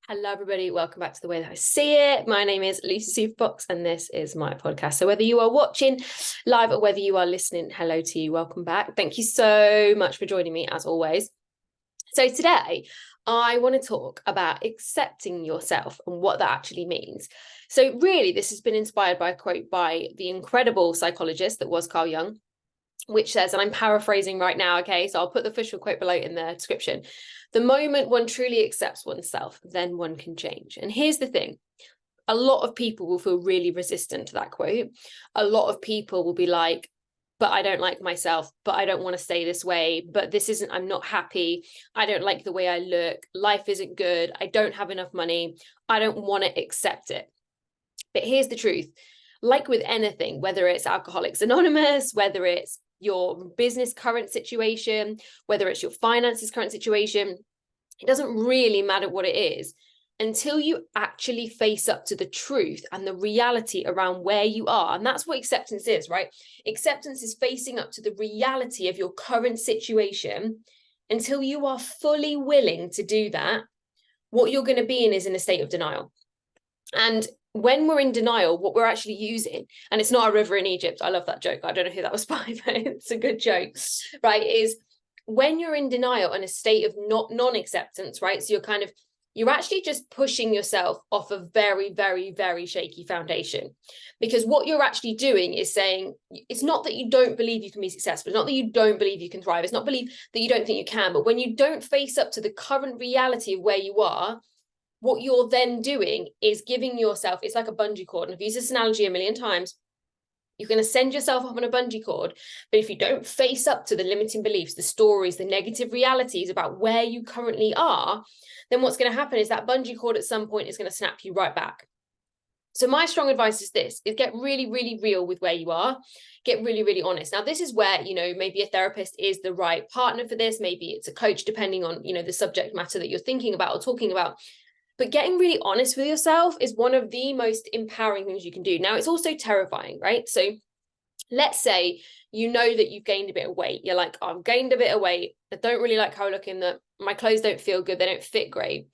Hello, everybody. Welcome back to The Way That I See It. My name is Lucy Superfox, and this is my podcast. So whether you are watching live or whether you are listening, hello to you. Welcome back. Thank you so much for joining me, as always. So today, I want to talk about accepting yourself and what that actually means. So really, this has been inspired by a quote by the incredible psychologist that was Carl Jung, which says, and I'm paraphrasing right now, okay, so I'll put the official quote below in the description. The moment one truly accepts oneself, then one can change. And here's the thing. A lot of people will feel really resistant to that quote. A lot of people will be like, but I don't like myself, but I don't want to stay this way, but this isn't, I'm not happy. I don't like the way I look. Life isn't good. I don't have enough money. I don't want to accept it. But here's the truth. Like with anything, whether it's Alcoholics Anonymous, whether it's your business current situation, whether it's your finances current situation, it doesn't really matter what it is until you actually face up to the truth and the reality around where you are. And that's what acceptance is, right? Acceptance is facing up to the reality of your current situation. Until you are fully willing to do that, what you're going to be in is in a state of denial. And when we're in denial, what we're actually using, and it's not a river in Egypt, I love that joke, I don't know who that was by, but it's a good joke, right, is when you're in denial and a state of non-acceptance, right, so you're actually just pushing yourself off a very, very, very shaky foundation. Because what you're actually doing is saying, it's not that you don't believe you can be successful, it's not that you don't believe you can thrive, it's not believe that you don't think you can, but when you don't face up to the current reality of where you are, what you're then doing is giving yourself, it's like a bungee cord. And I've used this analogy a million times. You're going to send yourself up on a bungee cord, but if you don't face up to the limiting beliefs, the stories, the negative realities about where you currently are, then what's going to happen is that bungee cord at some point is going to snap you right back. So my strong advice is this, is get really, really real with where you are, get really, really honest. Now, this is where, maybe a therapist is the right partner for this. Maybe it's a coach, depending on, the subject matter that you're thinking about or talking about. But getting really honest with yourself is one of the most empowering things you can do. Now, it's also terrifying, right? So let's say you know that you've gained a bit of weight. You're like, I've gained a bit of weight. I don't really like how I look in that. My clothes don't feel good. They don't fit great.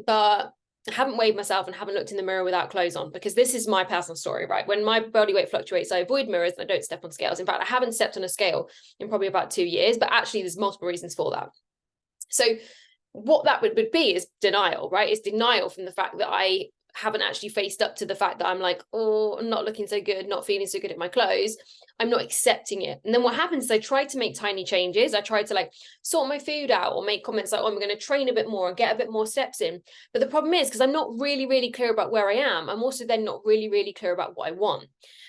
But I haven't weighed myself and haven't looked in the mirror without clothes on, because this is my personal story, right? When my body weight fluctuates, I avoid mirrors and I don't step on scales. In fact, I haven't stepped on a scale in probably about 2 years, but actually there's multiple reasons for that. So what that would be is denial, right? It's denial from the fact that I haven't actually faced up to the fact that I'm like, oh, I'm not looking so good, not feeling so good in my clothes. I'm not accepting it. And then what happens is I try to make tiny changes. I try to sort my food out or make comments like, oh, I'm going to train a bit more and get a bit more steps in. But the problem is, because I'm not really, really clear about where I am, I'm also then not really, really clear about what I want.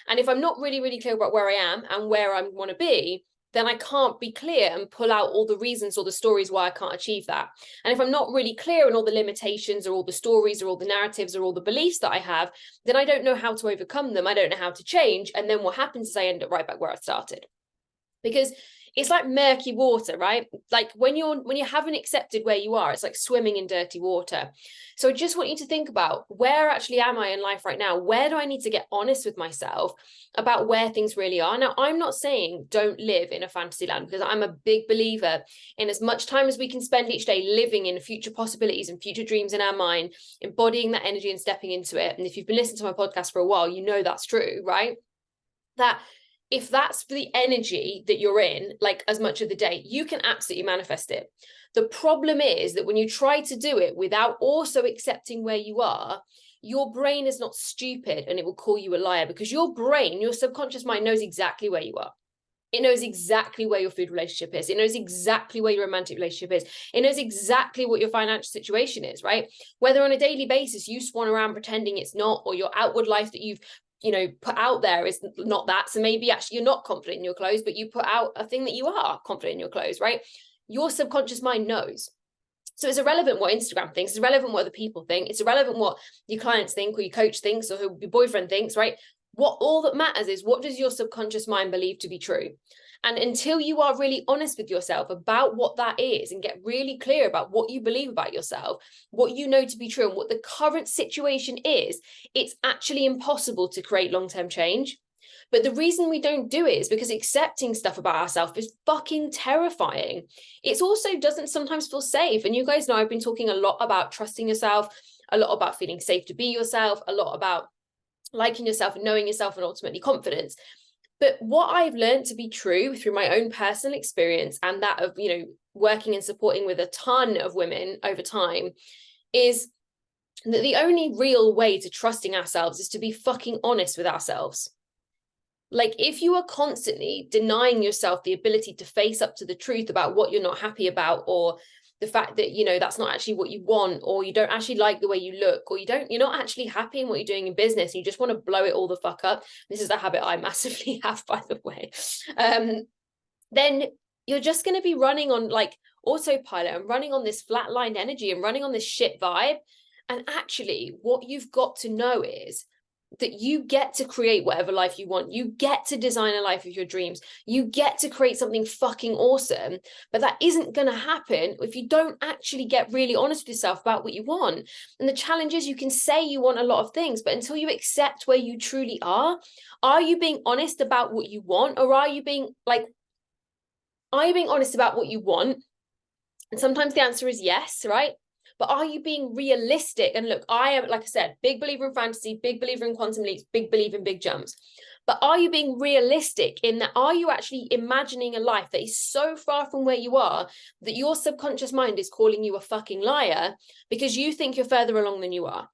And if I'm not really, really clear about where I am and where I want to be, then I can't be clear and pull out all the reasons or the stories why I can't achieve that. And if I'm not really clear on all the limitations or all the stories or all the narratives or all the beliefs that I have, then I don't know how to overcome them. I don't know how to change. And then what happens is I end up right back where I started. Because it's like murky water, right? Like when you haven't accepted where you are, it's like swimming in dirty water. So I just want you to think about, where actually am I in life right now? Where do I need to get honest with myself about where things really are? Now, I'm not saying don't live in a fantasy land, because I'm a big believer in as much time as we can spend each day living in future possibilities and future dreams in our mind, embodying that energy and stepping into it. And if you've been listening to my podcast for a while, you know that's true, right? That if that's the energy that you're in, as much of the day, you can absolutely manifest it. The problem is that when you try to do it without also accepting where you are, your brain is not stupid and it will call you a liar, because your brain, your subconscious mind, knows exactly where you are. It knows exactly where your food relationship is. It knows exactly where your romantic relationship is. It knows exactly what your financial situation is, right? Whether on a daily basis you swan around pretending it's not, or your outward life that you've put out there is not that. So maybe actually you're not confident in your clothes, but you put out a thing that you are confident in your clothes, right? Your subconscious mind knows. So it's irrelevant what Instagram thinks. It's irrelevant what other people think. It's irrelevant what your clients think or your coach thinks or who your boyfriend thinks, right? What all that matters is, what does your subconscious mind believe to be true? And until you are really honest with yourself about what that is and get really clear about what you believe about yourself, what you know to be true, and what the current situation is, it's actually impossible to create long-term change. But the reason we don't do it is because accepting stuff about ourselves is fucking terrifying. It also doesn't sometimes feel safe. And you guys know I've been talking a lot about trusting yourself, a lot about feeling safe to be yourself, a lot about liking yourself and knowing yourself, and ultimately confidence. But what I've learned to be true through my own personal experience and that of, you know, working and supporting with a ton of women over time, is that the only real way to trusting ourselves is to be fucking honest with ourselves. Like, if you are constantly denying yourself the ability to face up to the truth about what you're not happy about, or the fact that, you know, that's not actually what you want, or you don't actually like the way you look, or you're not actually happy in what you're doing in business, you just want to blow it all the fuck up. This is a habit I massively have, by the way. Then you're just going to be running on like autopilot and running on this flatlined energy and running on this shit vibe. And actually, what you've got to know is that you get to create whatever life you want. You get to design a life of your dreams. You get to create something fucking awesome. But that isn't going to happen if you don't actually get really honest with yourself about what you want. And the challenge is, you can say you want a lot of things, but until you accept where you truly are you being honest about what you want? Or are you being honest about what you want? And sometimes the answer is yes, right? But are you being realistic? And look, I am, like I said, big believer in fantasy, big believer in quantum leaps, big believer in big jumps. But are you being realistic in that? Are you actually imagining a life that is so far from where you are that your subconscious mind is calling you a fucking liar because you think you're further along than you are?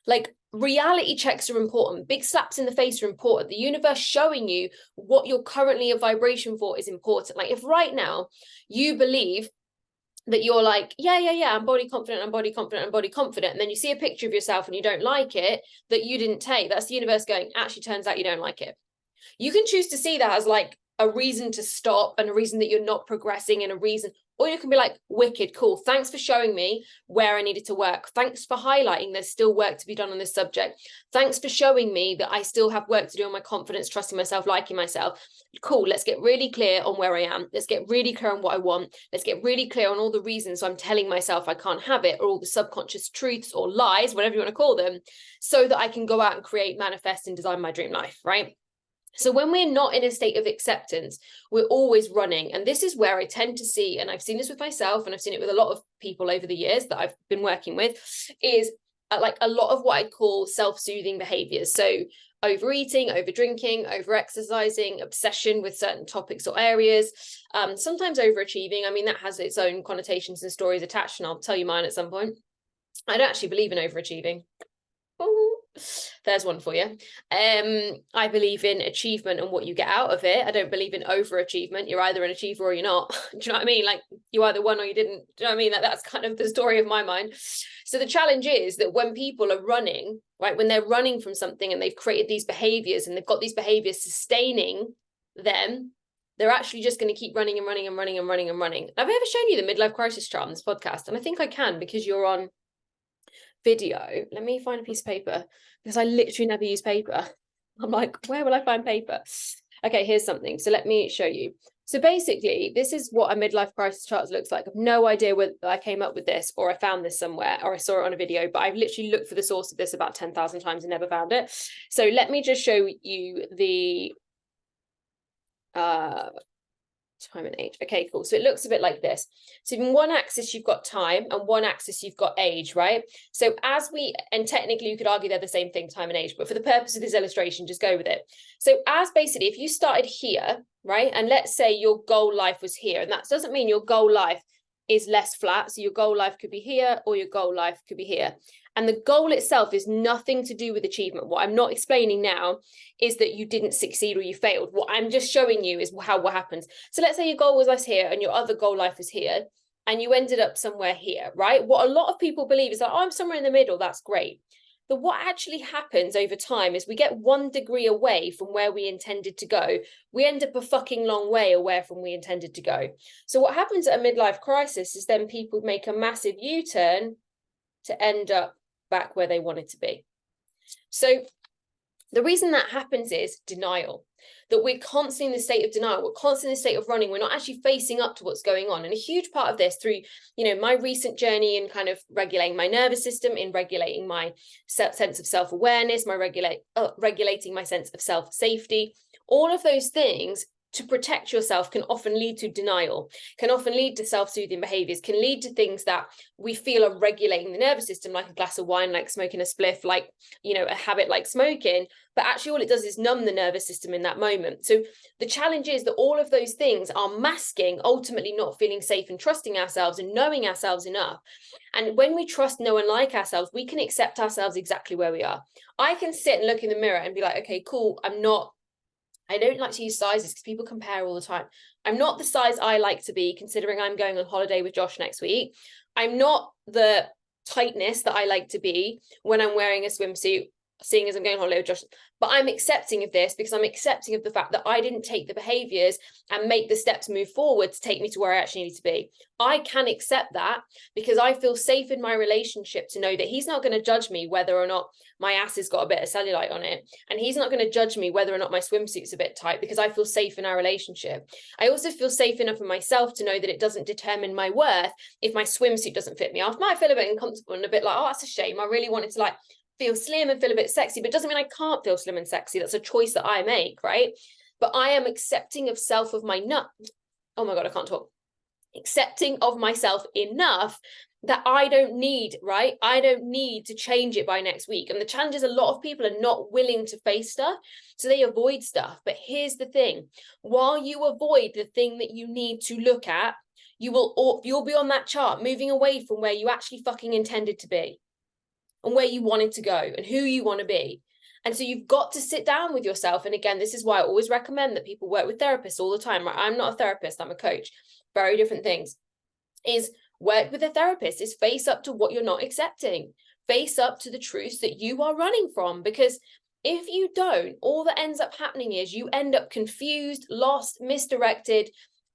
Like, reality checks are important. Big slaps in the face are important. The universe showing you what you're currently a vibration for is important. Like, if right now you believe that you're like, yeah, I'm body confident, I'm body confident, I'm body confident, and then you see a picture of yourself and you don't like it, that you didn't take, that's the universe going, actually turns out you don't like it. You can choose to see that as like a reason to stop and a reason that you're not progressing, and a reason, or you can be like, wicked, cool, thanks for showing me where I needed to work. Thanks for highlighting there's still work to be done on this subject. Thanks for showing me that I still have work to do on my confidence, trusting myself, liking myself. Cool, let's get really clear on where I am. Let's get really clear on what I want. Let's get really clear on all the reasons I'm telling myself I can't have it, or all the subconscious truths or lies, whatever you want to call them, so that I can go out and create, manifest, and design my dream life, right? So when we're not in a state of acceptance, we're always running. And this is where I tend to see, and I've seen this with myself, and I've seen it with a lot of people over the years that I've been working with, is like a lot of what I call self-soothing behaviors. So overeating, over drinking, over exercising, obsession with certain topics or areas, sometimes overachieving. I mean, that has its own connotations and stories attached, and I'll tell you mine at some point. I don't actually believe in overachieving. Ooh, there's one for you. I believe in achievement and what you get out of it. I don't believe in overachievement. You're either an achiever or you're not. Do you know what I mean? Like, you either won or you didn't. Do you know what I mean? Like, that's kind of the story of my mind. So the challenge is that when people are running, right, when they're running from something and they've created these behaviors and they've got these behaviors sustaining them, they're actually just going to keep running and running and running and running and running. Have I ever shown you the midlife crisis chart on this podcast? And I think I can, because you're on video. Let me find a piece of paper, because I literally never use paper. I'm like, where will I find paper? Okay, here's something. So let me show you. So basically, this is what a midlife crisis chart looks like. I've no idea whether I came up with this or I found this somewhere or I saw it on a video, but I've literally looked for the source of this about 10,000 times and never found it. So let me just show you the time and age. Okay, cool. So it looks a bit like this. So in one axis you've got time, and one axis you've got age, right? So and technically you could argue they're the same thing, time and age, but for the purpose of this illustration, just go with it. So as basically, if you started here, right, and let's say your goal life was here, and that doesn't mean your goal life is less flat. So your goal life could be here, or your goal life could be here. And the goal itself is nothing to do with achievement. What I'm not explaining now is that you didn't succeed or you failed. What I'm just showing you is what happens. So let's say your goal was here and your other goal life was here, and you ended up somewhere here, right? What a lot of people believe is that, oh, I'm somewhere in the middle. That's great. But what actually happens over time is we get 1 degree away from where we intended to go. We end up a fucking long way away from where we intended to go. So what happens at a midlife crisis is then people make a massive U-turn to end up back where they wanted to be. So the reason that happens is denial, that we're constantly in the state of denial. We're constantly in the state of running. We're not actually facing up to what's going on. And a huge part of this, through, you know, my recent journey in kind of regulating my nervous system, in regulating my sense of self-awareness, regulating my sense of self-safety, All of those things to protect yourself can often lead to denial, can often lead to self-soothing behaviors, can lead to things that we feel are regulating the nervous system, like a glass of wine, like smoking a spliff, like, you know, a habit like smoking. But actually all it does is numb the nervous system in that moment. So the challenge is that all of those things are masking ultimately not feeling safe and trusting ourselves and knowing ourselves enough. And when we trust, know, and like ourselves, we can accept ourselves exactly where we are. I can sit and look in the mirror and be like, okay, cool, I don't like to use sizes because people compare all the time. I'm not the size I like to be, considering I'm going on holiday with Josh next week. I'm not the tightness that I like to be when I'm wearing a swimsuit, seeing as I'm going on holiday with Josh. But I'm accepting of this because I'm accepting of the fact that I didn't take the behaviors and make the steps move forward to take me to where I actually need to be. I can accept that because I feel safe in my relationship to know that he's not going to judge me whether or not my ass has got a bit of cellulite on it. And he's not going to judge me whether or not my swimsuit's a bit tight because I feel safe in our relationship. I also feel safe enough in myself to know that it doesn't determine my worth if my swimsuit doesn't fit me. I might feel a bit uncomfortable and a bit like, oh, that's a shame. I really wanted to like feel slim and feel a bit sexy, but it doesn't mean I can't feel slim and sexy. That's a choice that I make, right? But I am accepting of self of my nut. Oh my God, I can't talk. Accepting of myself enough that I don't need, right? I don't need to change it by next week. And the challenge is a lot of people are not willing to face stuff, so they avoid stuff. But here's the thing, while you avoid the thing that you need to look at, you'll be on that chart moving away from where you actually fucking intended to be and where you wanted to go and who you want to be. And so you've got to sit down with yourself. And again, this is why I always recommend that people work with therapists all the time, right? I'm not a therapist, I'm a coach. Very different things. Is work with a therapist, is face up to what you're not accepting. Face up to the truths that you are running from. Because if you don't, all that ends up happening is you end up confused, lost, misdirected.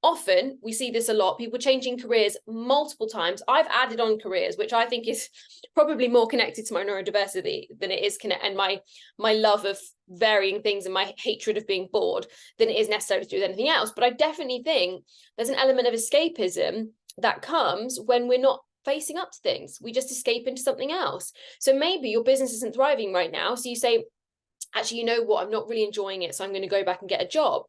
Often we see this a lot, people changing careers multiple times. I've added on careers, which I think is probably more connected to my neurodiversity than it is and my love of varying things and my hatred of being bored than it is necessarily to do with anything else. But I definitely think there's an element of escapism that comes when we're not facing up to things. We just escape into something else. So maybe your business isn't thriving right now. So you say, actually, you know what? I'm not really enjoying it. So I'm going to go back and get a job.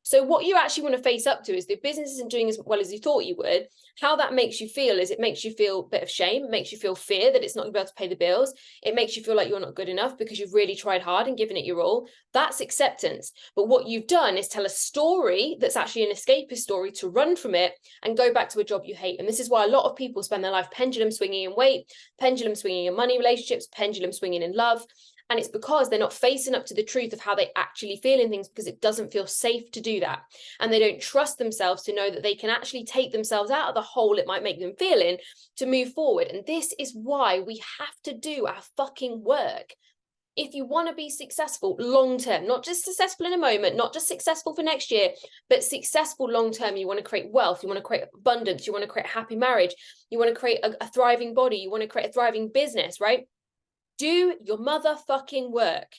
So what you actually want to face up to is the business isn't doing as well as you thought you would. How that makes you feel is it makes you feel a bit of shame. It makes you feel fear that it's not going to be able to pay the bills. It makes you feel like you're not good enough because you've really tried hard and given it your all. That's acceptance. But what you've done is tell a story that's actually an escapist story to run from it and go back to a job you hate. And this is why a lot of people spend their life pendulum swinging in weight, pendulum swinging in money relationships, pendulum swinging in love. And it's because they're not facing up to the truth of how they actually feel in things because it doesn't feel safe to do that. And they don't trust themselves to know that they can actually take themselves out of the hole it might make them feel in to move forward. And this is why we have to do our fucking work. If you want to be successful long-term, not just successful in a moment, not just successful for next year, but successful long-term, you want to create wealth, you want to create abundance, you want to create a happy marriage, you want to create a thriving body, you want to create a thriving business, right? Do your motherfucking work,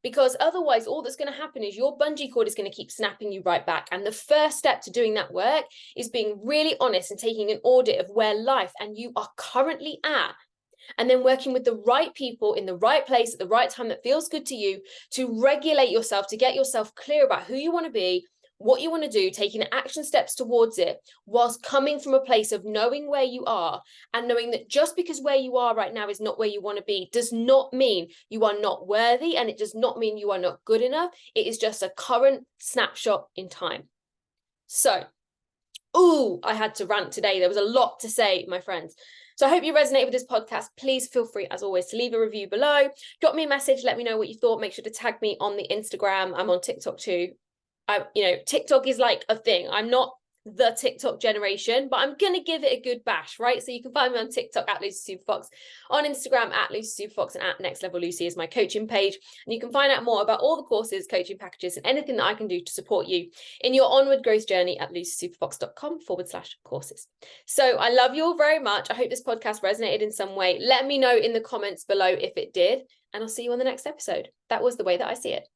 because otherwise all that's going to happen is your bungee cord is going to keep snapping you right back. And the first step to doing that work is being really honest and taking an audit of where life and you are currently at, and then working with the right people in the right place at the right time that feels good to you to regulate yourself, to get yourself clear about who you want to be, what you want to do, taking action steps towards it, whilst coming from a place of knowing where you are and knowing that just because where you are right now is not where you want to be does not mean you are not worthy, and it does not mean you are not good enough. It is just a current snapshot in time. So, I had to rant today. There was a lot to say, my friends. So I hope you resonate with this podcast. Please feel free, as always, to leave a review below. Drop me a message. Let me know what you thought. Make sure to tag me on the Instagram. I'm on TikTok too. TikTok is like a thing. I'm not the TikTok generation, but I'm going to give it a good bash, right? So you can find me on TikTok at Lucy Superfox, on Instagram at Lucy Superfox, and at Next Level Lucy is my coaching page. And you can find out more about all the courses, coaching packages, and anything that I can do to support you in your onward growth journey at lucysuperfox.com/courses. So I love you all very much. I hope this podcast resonated in some way. Let me know in the comments below if it did, and I'll see you on the next episode. That was the way that I see it.